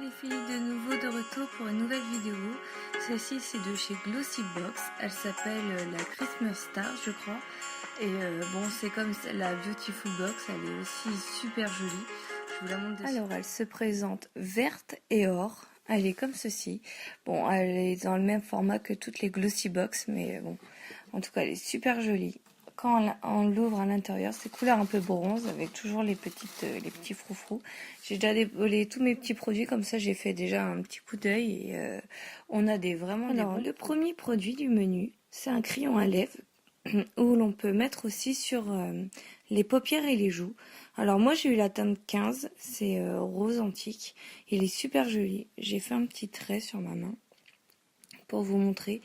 les filles, de nouveau de retour pour une nouvelle vidéo. Celle-ci c'est de chez Glossybox, elle s'appelle la Christmas Star je crois. Et bon c'est comme la Beautiful Box, elle est aussi super jolie. Je vous la montre dessus. Alors elle se présente verte et or, elle est comme ceci. Bon elle est dans le même format que toutes les Glossybox mais bon en tout cas elle est super jolie. Quand on l'ouvre à l'intérieur, c'est couleur un peu bronze avec toujours les petits froufrous. J'ai déjà dévoilé tous mes petits produits, comme ça j'ai fait déjà un petit coup d'œil et on a vraiment des bons. Le premier produit du menu, c'est un crayon à lèvres où l'on peut mettre aussi sur les paupières et les joues. Alors moi j'ai eu la teinte 15, c'est rose antique. Il est super joli. J'ai fait un petit trait sur ma main pour vous montrer.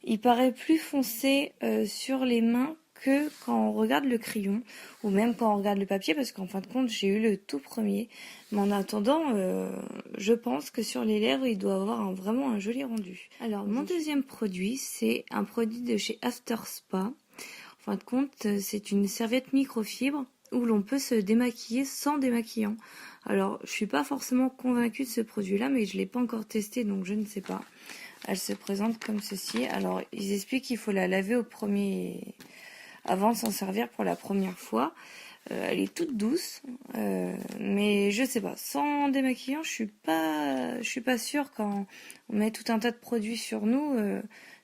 Il paraît plus foncé sur les mains que quand on regarde le crayon ou même quand on regarde le papier, parce qu'en fin de compte j'ai eu le tout premier, mais en attendant je pense que sur les lèvres il doit avoir vraiment un joli rendu. Alors mon deuxième produit, c'est un produit de chez After Spa. En fin de compte c'est une serviette microfibre où l'on peut se démaquiller sans démaquillant. Alors je suis pas forcément convaincue de ce produit là, mais je l'ai pas encore testé donc je ne sais pas. Elle se présente comme ceci. Alors ils expliquent qu'il faut la laver avant de s'en servir pour la première fois. Elle est toute douce, mais je sais pas. Sans démaquillant, je suis pas sûre quand on met tout un tas de produits sur nous.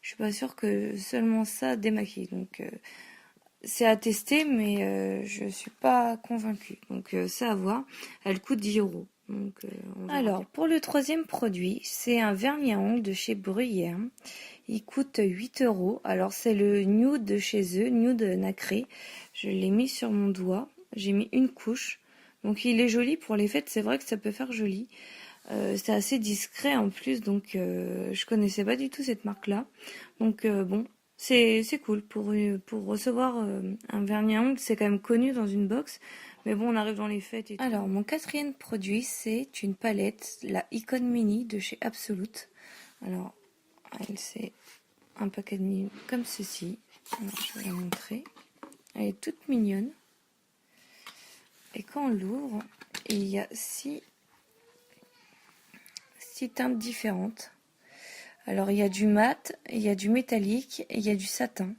Je suis pas sûre que seulement ça démaquille. Donc c'est à tester, mais je suis pas convaincue. Donc ça à voir. Elle coûte 10 €. Donc, alors pour le troisième produit, c'est un vernis à ongles de chez Bruyère. Il coûte 8 €. Alors c'est le nude de chez eux, nude nacré. Je l'ai mis sur mon doigt. J'ai mis une couche. Donc il est joli pour les fêtes. C'est vrai que ça peut faire joli. C'est assez discret en plus. Donc je connaissais pas du tout cette marque-là. Donc bon, c'est cool pour recevoir un vernis à ongles. C'est quand même connu dans une box. Mais bon, on arrive dans les fêtes et tout. Alors mon quatrième produit, c'est une palette, la Icon Mini de chez Absolute. Alors c'est un paquet de mini comme ceci. Alors, je vais la montrer. Elle est toute mignonne. Et quand on l'ouvre, il y a six teintes différentes. Alors il y a du mat, il y a du métallique, et il y a du satin.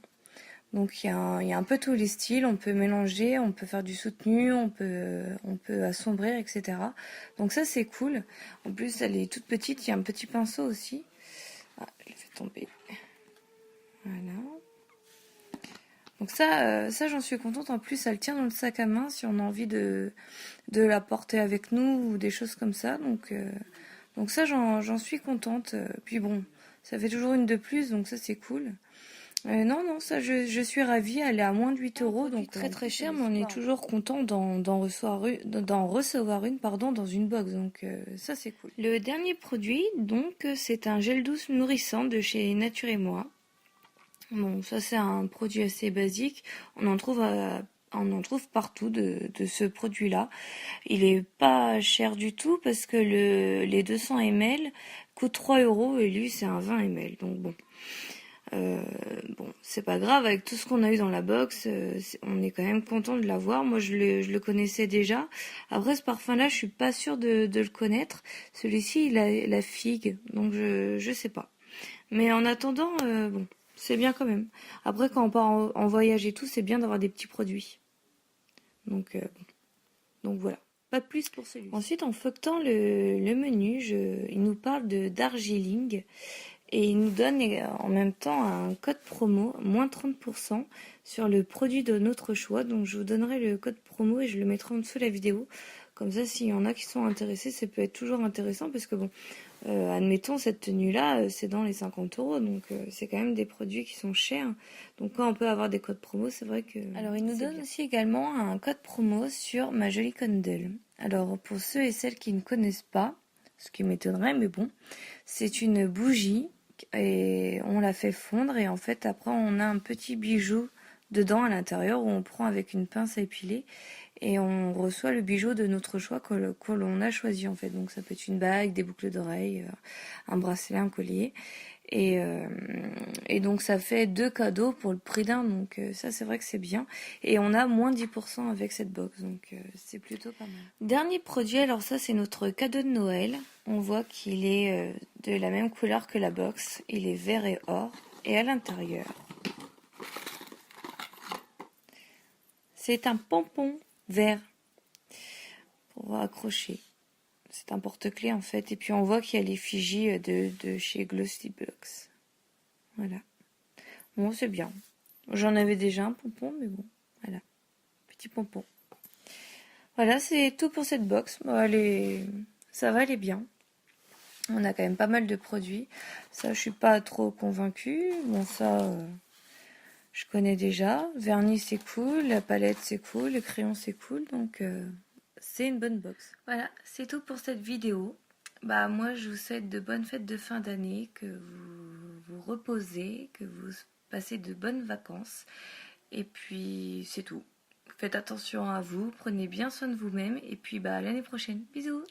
Donc il y a un peu tous les styles, on peut mélanger, on peut faire du soutenu, on peut assombrir, etc. Donc ça c'est cool. En plus elle est toute petite, il y a un petit pinceau aussi. Ah, je l'ai fait tomber. Voilà. Donc ça j'en suis contente. En plus, elle tient dans le sac à main si on a envie de la porter avec nous ou des choses comme ça. Donc ça, j'en suis contente. Puis bon, ça fait toujours une de plus, donc ça c'est cool. Non, ça je suis ravie. Elle est à moins de 8 €, donc très très cher, mais on est toujours content d'en recevoir une dans une box. Donc ça c'est cool. Le dernier produit, donc, c'est un gel douce nourrissant de chez Nature et Moi. Bon, ça c'est un produit assez basique. On en trouve partout de ce produit-là. Il est pas cher du tout parce que les 200 ml coûtent 3 € et lui c'est un 20 ml. Donc bon, c'est pas grave. Avec tout ce qu'on a eu dans la box, on est quand même content de l'avoir. Moi je le connaissais déjà. Après ce parfum-là, je suis pas sûre de le connaître. Celui-ci il a la figue, donc je sais pas. Mais en attendant, bon. C'est bien quand même. Après, quand on part en voyage et tout, c'est bien d'avoir des petits produits. Donc voilà. Pas de plus pour celui-ci. Ensuite, en feuilletant le menu, il nous parle de Darjeeling. Et il nous donne en même temps un code promo, moins 30% sur le produit de notre choix. Donc je vous donnerai le code promo et je le mettrai en dessous de la vidéo. Comme ça, s'il y en a qui sont intéressés, ça peut être toujours intéressant parce que bon, admettons cette tenue-là, c'est dans les 50 €, donc c'est quand même des produits qui sont chers. Donc quand on peut avoir des codes promo, c'est vrai que... Alors il nous donne aussi également un code promo sur ma jolie Candle. Alors pour ceux et celles qui ne connaissent pas, ce qui m'étonnerait, mais bon, c'est une bougie et on la fait fondre et en fait après on a un petit bijou dedans à l'intérieur où on prend avec une pince à épiler et on reçoit le bijou de notre choix que l'on a choisi en fait. Donc ça peut être une bague, des boucles d'oreilles, un bracelet, un collier. Et donc ça fait 2 cadeaux pour le prix d'un, donc ça c'est vrai que c'est bien. Et on a moins 10% avec cette box, donc c'est plutôt pas mal. Dernier produit, alors ça c'est notre cadeau de Noël. On voit qu'il est de la même couleur que la box, il est vert et or. Et à l'intérieur, c'est un pompon vert pour accrocher. C'est un porte-clés en fait. Et puis on voit qu'il y a l'effigie de chez Glossybox. Voilà. Bon, c'est bien. J'en avais déjà un pompon, mais bon, voilà. Petit pompon. Voilà, c'est tout pour cette box. Bon, ça va, elle est bien. On a quand même pas mal de produits. Ça, je suis pas trop convaincue. Bon, ça, je connais déjà. Vernis, c'est cool. La palette, c'est cool. Le crayon, c'est cool. Donc, c'est une bonne box. Voilà, c'est tout pour cette vidéo. Bah, moi, je vous souhaite de bonnes fêtes de fin d'année, que vous vous reposez, que vous passez de bonnes vacances. Et puis, c'est tout. Faites attention à vous, prenez bien soin de vous-même. Et puis, bah, à l'année prochaine. Bisous!